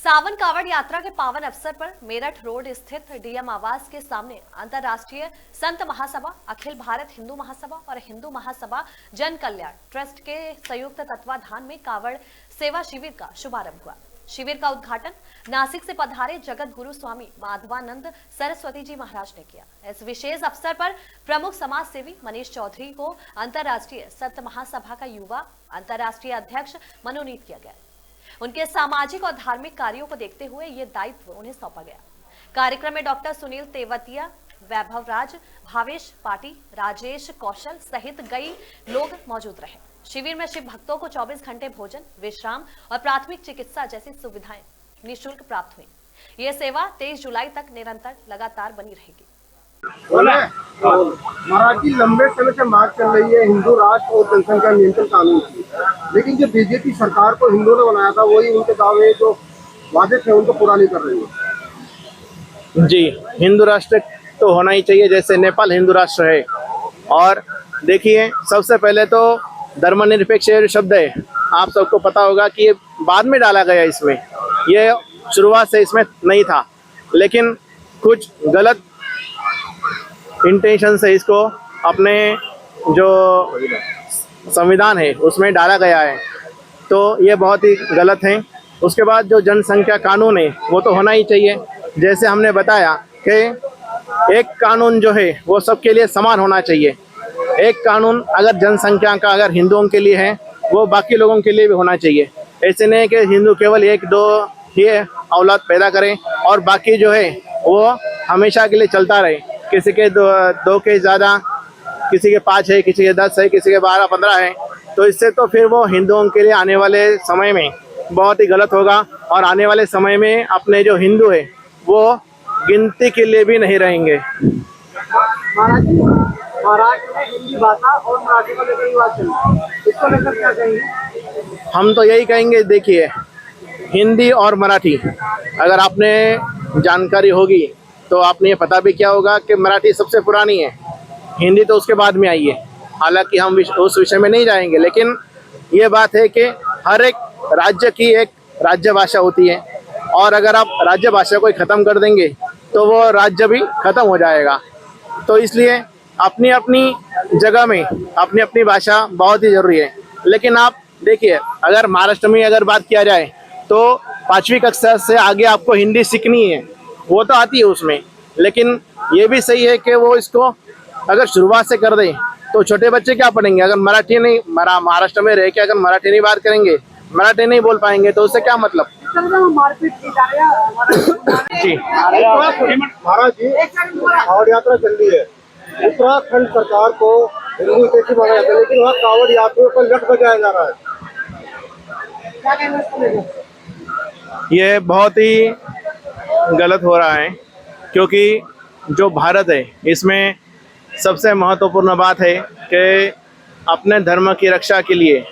सावन कावड़ यात्रा के पावन अवसर पर मेरठ रोड स्थित डीएम आवास के सामने अंतर्राष्ट्रीय संत महासभा, अखिल भारत हिंदू महासभा और हिंदू महासभा जन कल्याण ट्रस्ट के संयुक्त तत्वाधान में कावड़ सेवा शिविर का शुभारंभ हुआ। शिविर का उद्घाटन नासिक से पधारे जगत गुरु स्वामी माधवानंद सरस्वती जी महाराज ने किया। इस विशेष अवसर पर प्रमुख समाज सेवी मनीष चौधरी को अंतर्राष्ट्रीय संत महासभा का युवा अंतर्राष्ट्रीय अध्यक्ष मनोनीत किया गया। उनके सामाजिक और धार्मिक कार्यों को देखते हुए ये दायित्व उन्हें सौंपा गया। कार्यक्रम में डॉक्टर सुनील तेवतिया, वैभव राज, भावेश पाटी, राजेश कौशल सहित कई लोग मौजूद रहे। शिविर में शिव भक्तों को 24 घंटे भोजन, विश्राम और प्राथमिक चिकित्सा जैसी सुविधाएं निःशुल्क प्राप्त हुई। यह सेवा 23 जुलाई तक निरंतर लगातार बनी रहेगी। मराठी लंबे समय से मांग चल रही है हिंदू राष्ट्र और जनसंख्या नियंत्रण कानून की, लेकिन जो बीजेपी सरकार को हिंदुओं ने बनाया था वही उनके दावे जो वादे थे उनको पूरा नहीं कर रही है। जी, हिंदू राष्ट्र तो होना ही चाहिए, जैसे नेपाल हिंदू राष्ट्र है। और देखिए, सबसे पहले तो धर्मनिरपेक्ष जो शब्द है, आप सबको पता होगा कि ये बाद में डाला गया, इसमें ये शुरुआत से इसमें नहीं था, लेकिन कुछ गलत इंटेंशन से इसको अपने जो संविधान है उसमें डाला गया है, तो ये बहुत ही गलत है। उसके बाद जो जनसंख्या कानून है वो तो होना ही चाहिए। जैसे हमने बताया कि एक कानून जो है वो सबके लिए समान होना चाहिए। एक कानून अगर जनसंख्या का अगर हिंदुओं के लिए है वो बाकी लोगों के लिए भी होना चाहिए। ऐसे नहीं कि हिंदू केवल 1-2 ही औलाद पैदा करें और बाकी जो है वो हमेशा के लिए चलता रहे। किसी के दो के ज़्यादा, किसी के 5 है, किसी के 10 है, किसी के 12-15 है, तो इससे तो फिर वो हिंदुओं के लिए आने वाले समय में बहुत ही गलत होगा। और आने वाले समय में अपने जो हिंदू है वो गिनती के लिए भी नहीं रहेंगे। महाराष्ट्र में हिंदी भाषा और मराठी को लेकर विवाद चल रहा है, इसको लेकर क्या कहेंगे? हम तो यही कहेंगे, देखिए, हिंदी और मराठी अगर आपने जानकारी होगी तो आपने ये पता भी क्या होगा कि मराठी सबसे पुरानी है, हिंदी तो उसके बाद में आई है। हालांकि हम उस विषय में नहीं जाएंगे, लेकिन ये बात है कि हर एक राज्य की एक राज्य भाषा होती है, और अगर आप राज्य भाषा को ख़त्म कर देंगे तो वो राज्य भी ख़त्म हो जाएगा। तो इसलिए अपनी अपनी जगह में अपनी अपनी भाषा बहुत ही ज़रूरी है। लेकिन आप देखिए, अगर महाराष्ट्र में अगर बात किया जाए तो 5वीं कक्षा से आगे आपको हिंदी सीखनी है, वो तो आती है उसमें, लेकिन ये भी सही है कि वो इसको अगर शुरुआत से कर दें तो छोटे बच्चे क्या पढ़ेंगे? अगर मराठी नहीं, महाराष्ट्र में रह के अगर मराठी नहीं बात करेंगे, मराठी नहीं बोल पाएंगे, तो उससे क्या मतलब? जी महाराज जी, कावड़ यात्रा चल रही है, उत्तराखंड सरकार को हिंदू देशी माना जाता है, लेकिन वहाँ कावड़ यात्रियों पर लठ बजाया जा रहा है, क्या कहना है इसको लेकर? ये बहुत ही गलत हो रहा है, क्योंकि जो भारत है इसमें सबसे महत्वपूर्ण बात है कि अपने धर्म की रक्षा के लिए,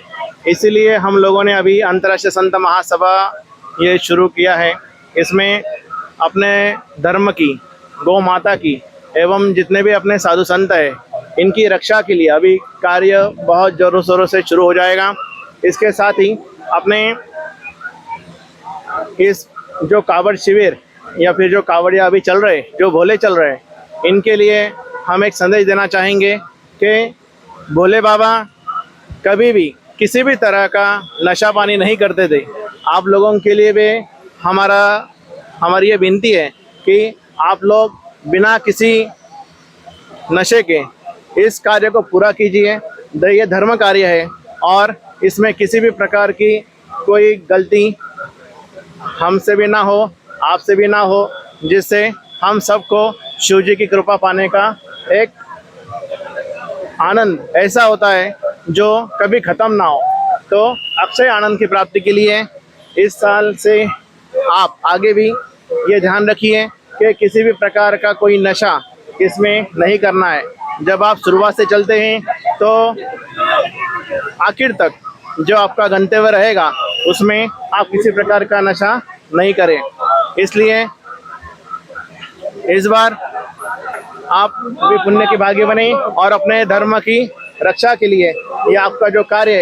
इसीलिए हम लोगों ने अभी अंतर्राष्ट्रीय संत महासभा ये शुरू किया है। इसमें अपने धर्म की, गौ माता की एवं जितने भी अपने साधु संत हैं इनकी रक्षा के लिए अभी कार्य बहुत ज़ोरों शोरों से शुरू हो जाएगा। इसके साथ ही अपने इस जो कावड़ शिविर या फिर जो कावड़िया अभी चल रहे, जो भोले चल रहे हैं, इनके लिए हम एक संदेश देना चाहेंगे कि भोले बाबा कभी भी किसी भी तरह का नशा पानी नहीं करते थे। आप लोगों के लिए भी हमारी ये विनती है कि आप लोग बिना किसी नशे के इस कार्य को पूरा कीजिए। ये धर्म कार्य है और इसमें किसी भी प्रकार की कोई गलती हमसे भी ना हो, आपसे भी ना हो, जिससे हम सबको शिव जी की कृपा पाने का एक आनंद ऐसा होता है जो कभी ख़त्म ना हो। तो अक्षय आनंद की प्राप्ति के लिए इस साल से आप आगे भी ये ध्यान रखिए कि किसी भी प्रकार का कोई नशा इसमें नहीं करना है। जब आप शुरुआत से चलते हैं तो आखिर तक जो आपका गंतव्य रहेगा उसमें आप किसी प्रकार का नशा नहीं करें। इसलिए इस बार आप भी पुण्य की भागी बने और अपने धर्म की रक्षा के लिए ये आपका जो कार्य है